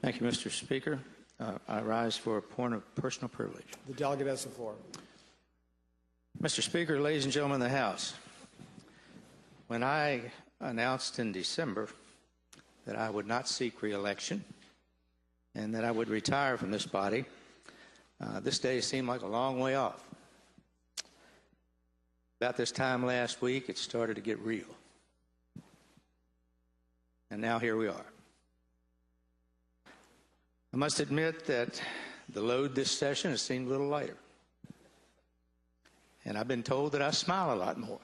Thank you, Mr. Speaker. I rise for a point of personal privilege. The delegate has the floor. Mr. Speaker, ladies and gentlemen of the House, when I announced in December that I would not seek re-election and that I would retire from this body, this day seemed like a long way off. About this time last week, it started to get real. And now here we are. I must admit that the load this session has seemed a little lighter. And I've been told that I smile a lot more.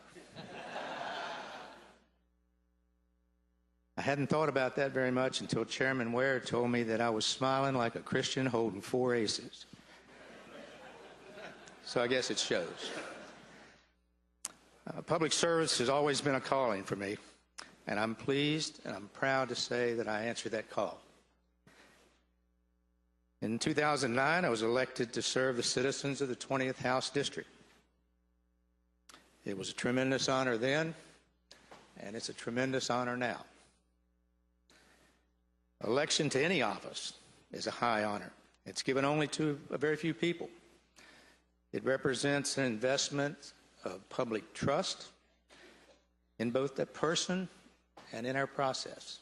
I hadn't thought about that very much until Chairman Ware told me that I was smiling like a Christian holding 4 aces. So I guess it shows. Public service has always been a calling for me, and I'm pleased and I'm proud to say that I answered that call. In 2009, I was elected to serve the citizens of the 20th House District. It was a tremendous honor then, and it's a tremendous honor now. Election to any office is a high honor. It's given only to a very few people. It represents an investment of public trust in both the person and in our process.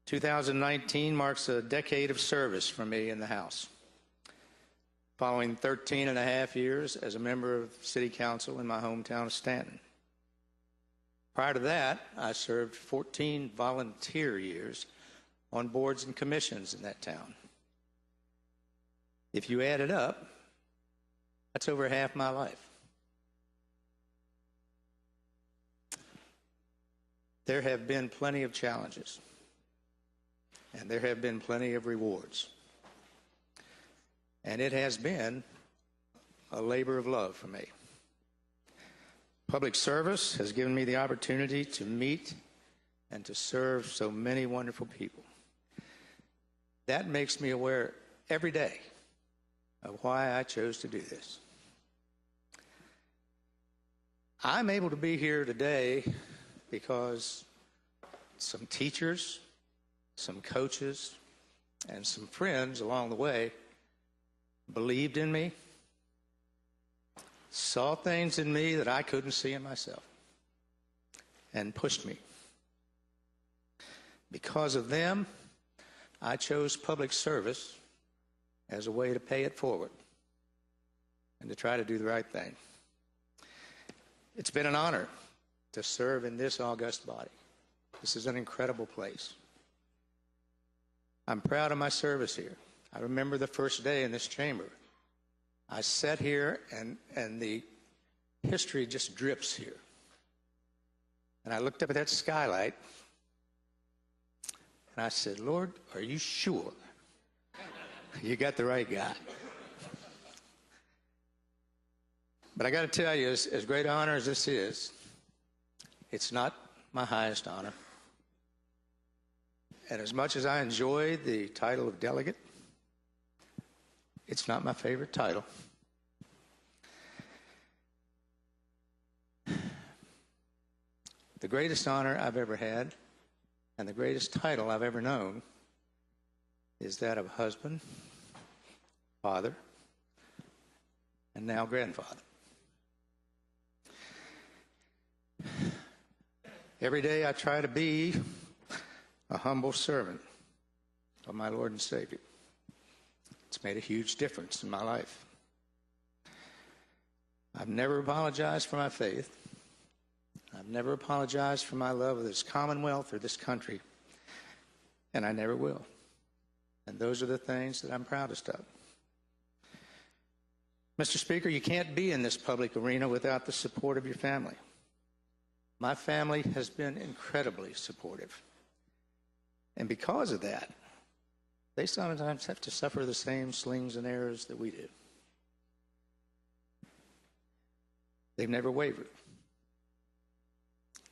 2019 marks a decade of service for me in the House, following 13 and a half years as a member of City Council in my hometown of Stanton. Prior to that, I served 14 volunteer years on boards and commissions in that town. If you add it up, that's over half my life. There have been plenty of challenges, and there have been plenty of rewards. And it has been a labor of love for me. Public service has given me the opportunity to meet and to serve so many wonderful people. That makes me aware every day of why I chose to do this. I'm able to be here today because some teachers, some coaches, and some friends along the way believed in me, saw things in me that I couldn't see in myself, and pushed me. Because of them, I chose public service as a way to pay it forward and to try to do the right thing. It's been an honor to serve in this august body. This is an incredible place. I'm proud of my service here. I remember the first day in this chamber. I sat here and the history just drips here. And I looked up at that skylight and I said, Lord, are you sure you got the right guy? But I got to tell you, as great an honor as this is, it's not my highest honor. And as much as I enjoy the title of delegate, it's not my favorite title. The greatest honor I've ever had and the greatest title I've ever known is that of husband, father, and now grandfather. Every day I try to be a humble servant of my Lord and Savior. It's made a huge difference in my life. I've never apologized for my faith. I've never apologized for my love of this commonwealth or this country, and I never will. And those are the things that I'm proudest of. Mr. Speaker, you can't be in this public arena without the support of your family. My family has been incredibly supportive. And because of that, they sometimes have to suffer the same slings and arrows that we do. They've never wavered.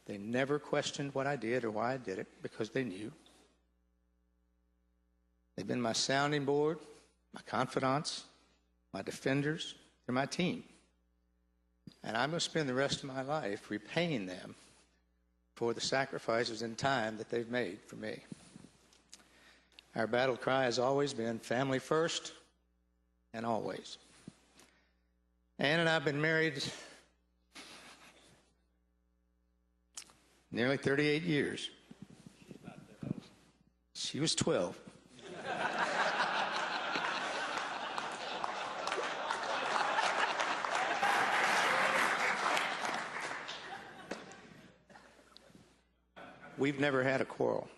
They never questioned what I did or why I did it because they knew. They've been my sounding board, my confidants, my defenders. They're my team. And I'm going to spend the rest of my life repaying them for the sacrifices and time that they've made for me. Our battle cry has always been family first and always. Ann and I have been married nearly 38 years. She was 12. We've never had a quarrel.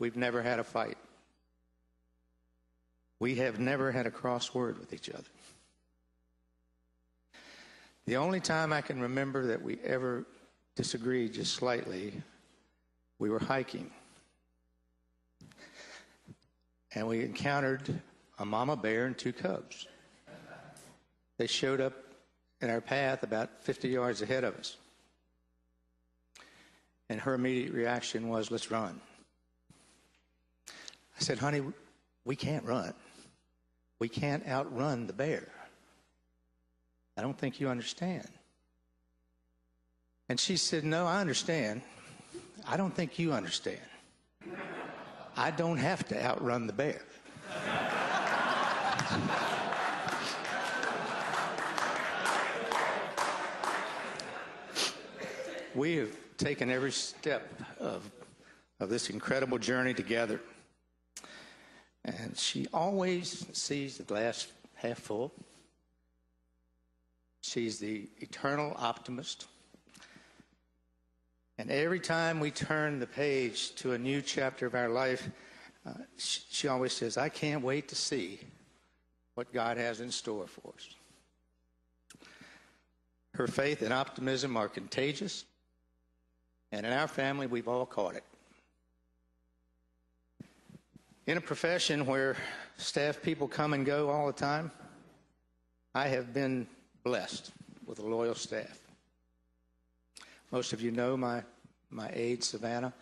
We've never had a fight. We have never had a cross word with each other. The only time I can remember that we ever disagreed just slightly, we were hiking. And we encountered a mama bear and two cubs. They showed up in our path about 50 yards ahead of us. And her immediate reaction was, let's run. I said, honey, we can't run. We can't outrun the bear. I don't think you understand. And she said, no, I understand. I don't think you understand. I don't have to outrun the bear. We have taken every step of this incredible journey together. And she always sees the glass half full. She's the eternal optimist. And every time we turn the page to a new chapter of our life, she always says, I can't wait to see what God has in store for us. Her faith and optimism are contagious. And in our family, we've all caught it. In a profession where staff people come and go all the time, I have been blessed with a loyal staff. Most of you know my aide, Savannah.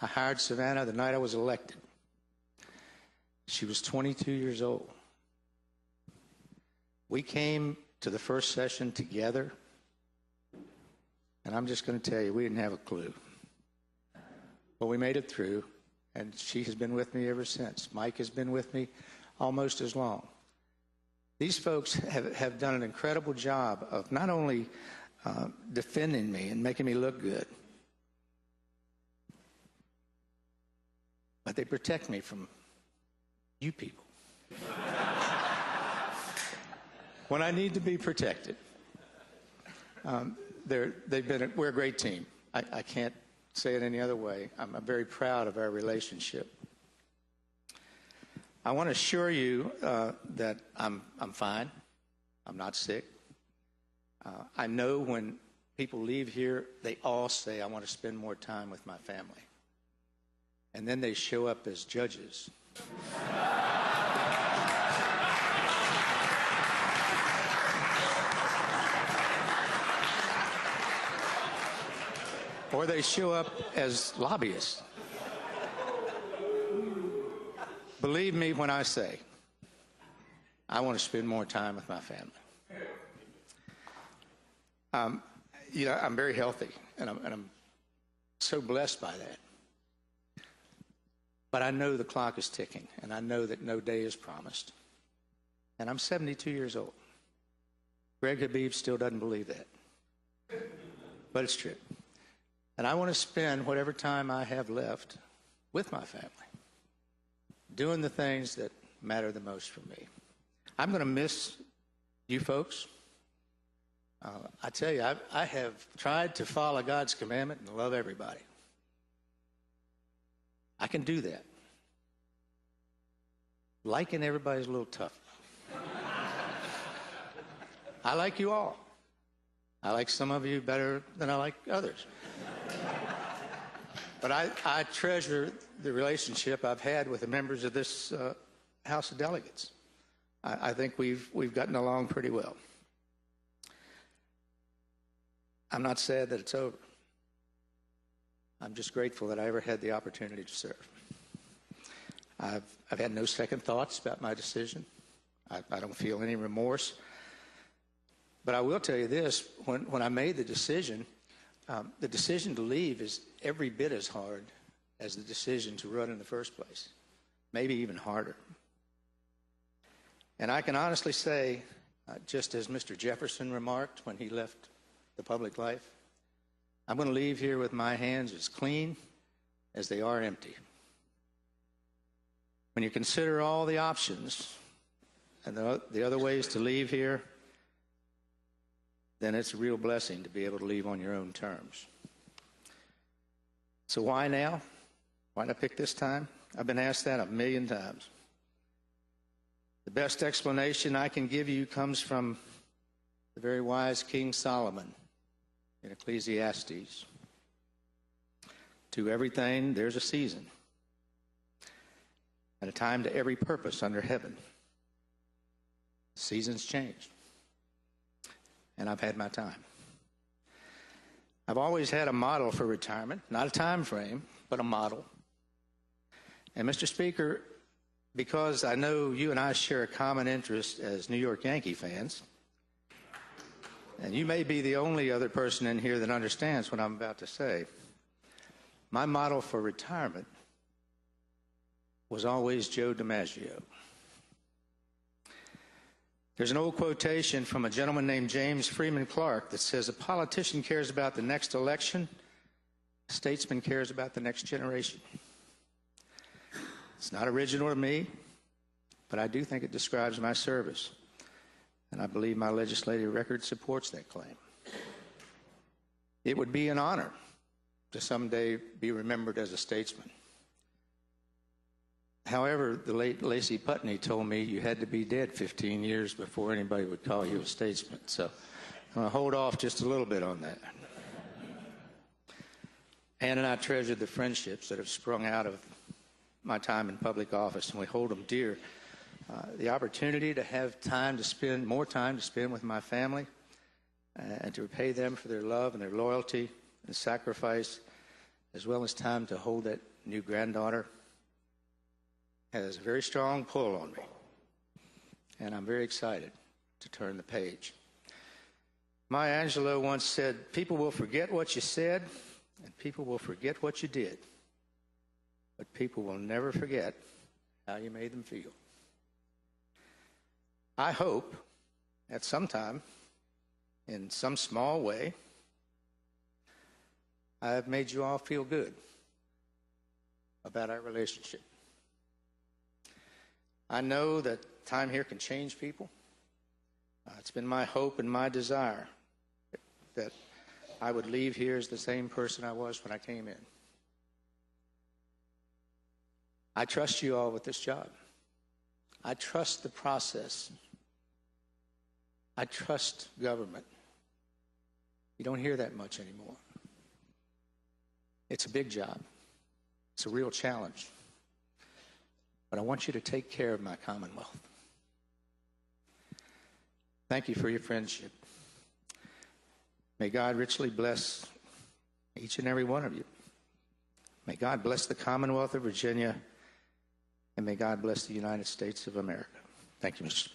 I hired Savannah the night I was elected. She was 22 years old. We came to the first session together, and I'm just going to tell you, we didn't have a clue. But we made it through, and she has been with me ever since. Mike has been with me almost as long. These folks have done an incredible job of not only defending me and making me look good, but they protect me from you people. When I need to be protected, we're a great team. I can't say it any other way. I'm very proud of our relationship. I want to assure you that I'm fine. I'm not sick. I know when people leave here, they all say, I want to spend more time with my family. And then they show up as judges. Or they show up as lobbyists. Believe me when I say, I want to spend more time with my family. I'm very healthy, and I'm so blessed by that. But I know the clock is ticking, and I know that no day is promised. And I'm 72 years old. Greg Habib still doesn't believe that. But it's true. And I want to spend whatever time I have left with my family, doing the things that matter the most for me. I'm going to miss you folks. I tell you, I have tried to follow God's commandment and love everybody. I can do that. Liking everybody's a little tough. I like you all. I like some of you better than I like others. But I treasure the relationship I've had with the members of this House of Delegates. I think we've gotten along pretty well. I'm not sad that it's over. I'm just grateful that I ever had the opportunity to serve. I've had no second thoughts about my decision. I don't feel any remorse. But I will tell you this, when I made the decision to leave is every bit as hard as the decision to run in the first place, maybe even harder. And I can honestly say, just as Mr. Jefferson remarked when he left the public life, I'm going to leave here with my hands as clean as they are empty. When you consider all the options and the other ways to leave here, then it's a real blessing to be able to leave on your own terms. So why now? Why did I pick this time? I've been asked that 1,000,000 times. The best explanation I can give you comes from the very wise King Solomon in Ecclesiastes. To everything, there's a season, and a time to every purpose under heaven. Seasons change, and I've had my time. I've always had a model for retirement, not a time frame, but a model. And Mr. Speaker, because I know you and I share a common interest as New York Yankee fans, and you may be the only other person in here that understands what I'm about to say, my model for retirement was always Joe DiMaggio. There's an old quotation from a gentleman named James Freeman Clark that says, a politician cares about the next election, a statesman cares about the next generation. It's not original to me, but I do think it describes my service, and I believe my legislative record supports that claim. It would be an honor to someday be remembered as a statesman. However, the late Lacey Putney told me you had to be dead 15 years before anybody would call you a statesman, so I'm going to hold off just a little bit on that. Ann and I treasure the friendships that have sprung out of my time in public office, and we hold them dear. The opportunity to have more time to spend with my family, and to repay them for their love and their loyalty and sacrifice, as well as time to hold that new granddaughter, has a very strong pull on me. And I'm very excited to turn the page. Maya Angelou once said, people will forget what you said, and people will forget what you did, but people will never forget how you made them feel. I hope at some time, in some small way, I have made you all feel good about our relationship. I know that time here can change people. It's been my hope and my desire that I would leave here as the same person I was when I came in. I trust you all with this job. I trust the process. I trust government. You don't hear that much anymore. It's a big job. It's a real challenge. But I want you to take care of my Commonwealth. Thank you for your friendship. May God richly bless each and every one of you. May God bless the Commonwealth of Virginia, and may God bless the United States of America. Thank you, Mr.